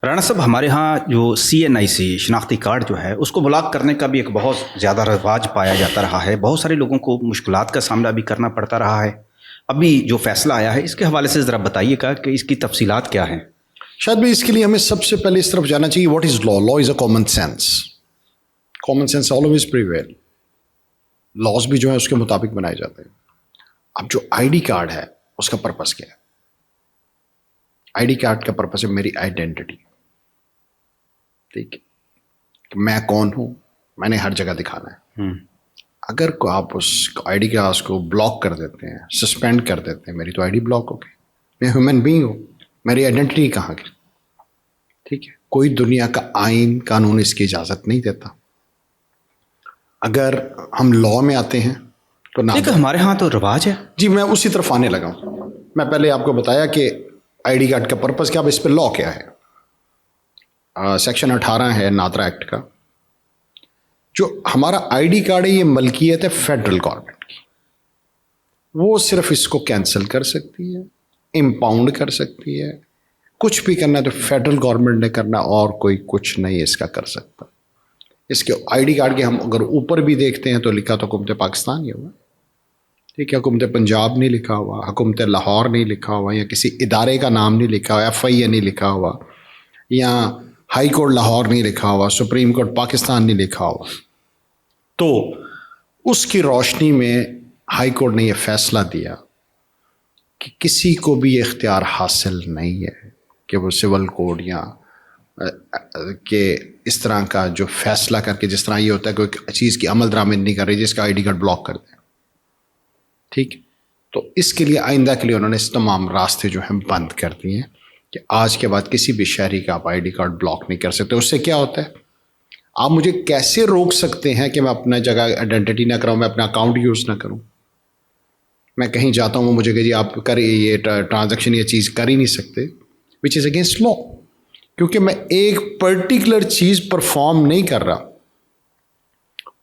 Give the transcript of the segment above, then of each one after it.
رانا صاحب، ہمارے ہاں جو CNIC شناختی کارڈ جو ہے اس کو بلاک کرنے کا بھی ایک بہت زیادہ رواج پایا جاتا رہا ہے. بہت سارے لوگوں کو مشکلات کا سامنا بھی کرنا پڑتا رہا ہے. ابھی جو فیصلہ آیا ہے اس کے حوالے سے ذرا بتائیے گا کہ اس کی تفصیلات کیا ہیں. شاید بھائی اس کے لیے ہمیں سب سے پہلے اس طرف جانا چاہیے. What is law? Law is a common sense. Common sense always prevail. Laws بھی جو ہے اس کے مطابق بنائے جاتے ہیں. اب جو ID کارڈ ہے اس کا پرپس کیا ہے؟ ID کارڈ کا پرپس ہے میری آئیڈینٹی. ٹھیک ہے کہ میں کون ہوں، میں نے ہر جگہ دکھانا ہے. اگر آپ اس ID کارڈ کو بلاک کر دیتے ہیں، سسپینڈ کر دیتے ہیں، میری تو ID بلاک ہو گئی. میں ہیومن بینگ ہوں، میری آئیڈینٹی کہاں کی؟ ٹھیک ہے. کوئی دنیا کا آئین قانون اس کی اجازت نہیں دیتا. اگر ہم لا میں آتے ہیں تو نہ ہمارے ہاں تو رواج ہے. جی میں اسی طرف آنے لگا ہوں. میں پہلے آپ کو بتایا کہ ID کارڈ کا پرپس کیا، اب اس پہ لا کیا ہے. سیکشن 18 ہے نادرا ایکٹ کا. جو ہمارا ID کارڈ ہے یہ ملکیت ہے فیڈرل گورنمنٹ کی. وہ صرف اس کو کینسل کر سکتی ہے، امپاؤنڈ کر سکتی ہے. کچھ بھی کرنا ہے تو فیڈرل گورنمنٹ نے کرنا، اور کوئی کچھ نہیں اس کا کر سکتا. اس کے ID کارڈ کے ہم اگر اوپر بھی دیکھتے ہیں تو لکھا تو حکومت پاکستان ہی ہوا. ٹھیک ہے. حکومت پنجاب نہیں لکھا ہوا، حکومت لاہور نہیں لکھا ہوا، یا کسی ادارے کا نام نہیں لکھا ہوا، FIA نہیں لکھا ہوا، یا ہائی کورٹ لاہور نہیں لکھا ہوا، سپریم کورٹ پاکستان نہیں لکھا ہوا. تو اس کی روشنی میں ہائی کورٹ نے یہ فیصلہ دیا کہ کسی کو بھی یہ اختیار حاصل نہیں ہے کہ وہ سول کوڈ یا کہ اس طرح کا جو فیصلہ کر کے، جس طرح یہ ہوتا ہے کہ کوئی چیز کی عمل درآمد نہیں کر رہی جس کا ID کارڈ بلاک کر دیں. ٹھیک. تو اس کے لیے آئندہ کے لیے انہوں نے اس تمام راستے جو ہیں بند کر دیے ہیں کہ آج کے بعد کسی بھی شہری کا آپ ID کارڈ بلاک نہیں کر سکتے. اس سے کیا ہوتا ہے، آپ مجھے کیسے روک سکتے ہیں کہ میں اپنا جگہ آئیڈینٹی نہ کراؤں، میں اپنا اکاؤنٹ یوز نہ کروں. میں کہیں جاتا ہوں، مجھے کہ جی آپ کر یہ ٹرانزیکشن یہ چیز کر ہی نہیں سکتے، وچ از اگینسٹ لا. کیونکہ میں ایک پرٹیکولر چیز پرفارم نہیں کر رہا،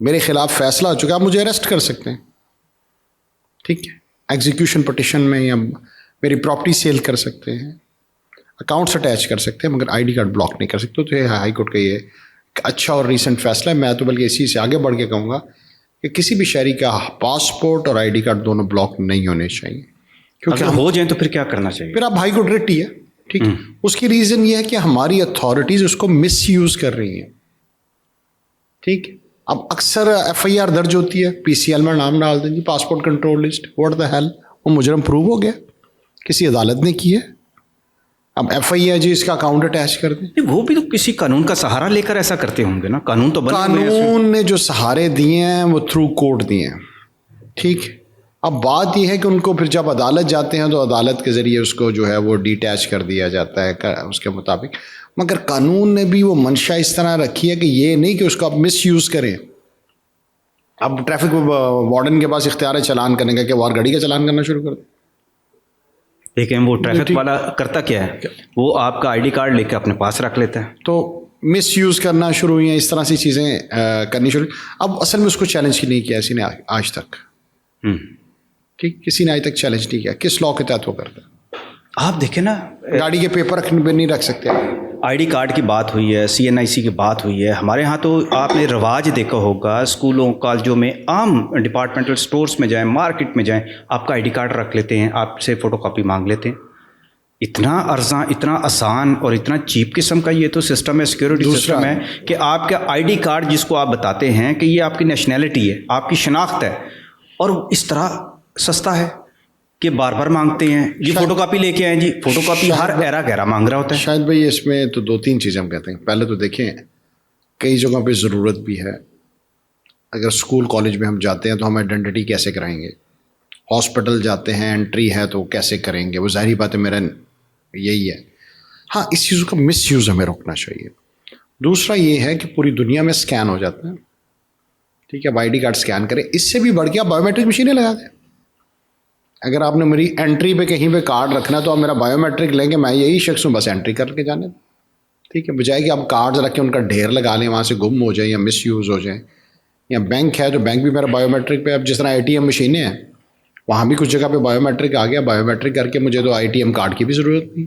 میرے خلاف فیصلہ ہو چکا، آپ مجھے اریسٹ کر سکتے ہیں. ٹھیک ہے. ایگزیکیوشن پٹیشن میں یا میری پراپرٹی سیل کر سکتے ہیں، اکاؤنٹس اٹیچ کر سکتے ہیں، مگر ID کارڈ بلاک نہیں کر سکتے. تو یہ ہائی کورٹ کا یہ اچھا اور ریسنٹ فیصلہ ہے. میں تو بلکہ اسی سے آگے بڑھ کے کہوں گا کہ کسی بھی شہری کا پاسپورٹ اور ID کارڈ دونوں بلاک نہیں ہونے چاہیے. کیونکہ اگر ہو جائیں تو پھر کیا کرنا چاہیے؟ پھر آپ ہائی کورٹ ریٹ ہی ہے. ٹھیک. اس کی ریزن یہ ہے کہ ہماری اتھارٹیز اس کو مس یوز کر رہی ہیں. ٹھیک. اب اکثر FIR درج ہوتی ہے، PCL میں نام ڈال دیں جی passport control list, what the hell, وہ مجرم پروو ہو گیا، کسی عدالت نے کی ہے. اب FIR جی اس کا اکاؤنٹ اٹیچ کر دیں. وہ بھی تو کسی قانون کا سہارا لے کر ایسا کرتے ہوں گے نا. قانون تو قانون نے جو سہارے دیے ہیں وہ تھرو کورٹ دیے ہیں. ٹھیک. اب بات یہ ہے کہ ان کو پھر جب عدالت جاتے ہیں تو عدالت کے ذریعے اس کو جو ہے وہ ڈیٹیچ کر دیا جاتا ہے اس کے مطابق. مگر قانون نے بھی وہ منشا اس طرح رکھی ہے کہ یہ نہیں کہ اس کو آپ مس یوز کریں. اب ٹریفک وارڈن کے پاس اختیار ہے چلان کرنے کا کہ وہ گاڑی کا چلان کرنا شروع کر دیں. لیکن وہ ٹریفک والا کرتا کیا ہے، وہ آپ کا ID کارڈ لے کے اپنے پاس رکھ لیتا ہے. تو مس یوز کرنا شروع ہوئی ہیں، اس طرح سی چیزیں کرنی شروع. اب اصل میں اس کو چیلنج نہیں کیا کسی نے آج تک. ٹھیک. کسی نے آج تک چیلنج نہیں کیا. کس لا کے تحت وہ کرتا ہے؟ آپ دیکھیں نا، گاڑی کے پیپر نہیں رکھ سکتے. ID کارڈ کی بات ہوئی ہے، CNIC کی بات ہوئی ہے. ہمارے ہاں تو آپ نے رواج دیکھا ہوگا، اسکولوں کالجوں میں، عام ڈپارٹمنٹل اسٹورس میں جائیں، مارکیٹ میں جائیں، آپ کا ID کارڈ رکھ لیتے ہیں، آپ سے فوٹو کاپی مانگ لیتے ہیں. اتنا ارزاں، اتنا آسان اور اتنا چیپ قسم کا یہ تو سسٹم ہے، سیکیورٹی سسٹم ہے کہ آپ کا ID کارڈ جس کو آپ بتاتے ہیں کہ یہ آپ کی نیشنلٹی ہے، آپ کی شناخت ہے، اور اس طرح سستا ہے کہ بار بار مانگتے ہیں جی فوٹو کاپی لے کے آئیں جی. فوٹو کاپی ہر ایرا گہرا مانگ رہا ہوتا ہے. شاید بھائی اس میں تو 2-3 چیزیں ہم کہتے ہیں. پہلے تو دیکھیں کئی جگہوں پہ ضرورت بھی ہے. اگر اسکول کالج میں ہم جاتے ہیں تو ہم آئیڈینٹی کیسے کرائیں گے؟ ہاسپٹل جاتے ہیں انٹری ہے تو کیسے کریں گے؟ وہ ظاہری بات ہے، میرا یہی ہے. ہاں اس چیز کا مس یوز ہمیں روکنا چاہیے. دوسرا یہ ہے کہ پوری دنیا میں اسکین ہو جاتا ہے. ٹھیک ہے. اب ID کارڈ اسکین کریں، اس سے بھی بڑھ کے آپ بایو میٹرک مشینیں لگا دیں. اگر آپ نے میری انٹری پہ کہیں پہ کارڈ رکھنا تو آپ میرا بایو میٹرک لیں گے، میں یہی شخص ہوں، بس انٹری کر کے جانے. ٹھیک ہے. بجائے کہ آپ کارڈ رکھ کے ان کا ڈھیر لگا لیں، وہاں سے گم ہو جائیں یا مس یوز ہو جائیں. یا بینک ہے تو بینک بھی میرا بایو میٹرک پہ، اب جس طرح ATM مشینیں ہیں وہاں بھی کچھ جگہ پہ بایو میٹرک آ گیا. بایو میٹرک کر کے مجھے تو ATM کارڈ کی بھی ضرورت نہیں.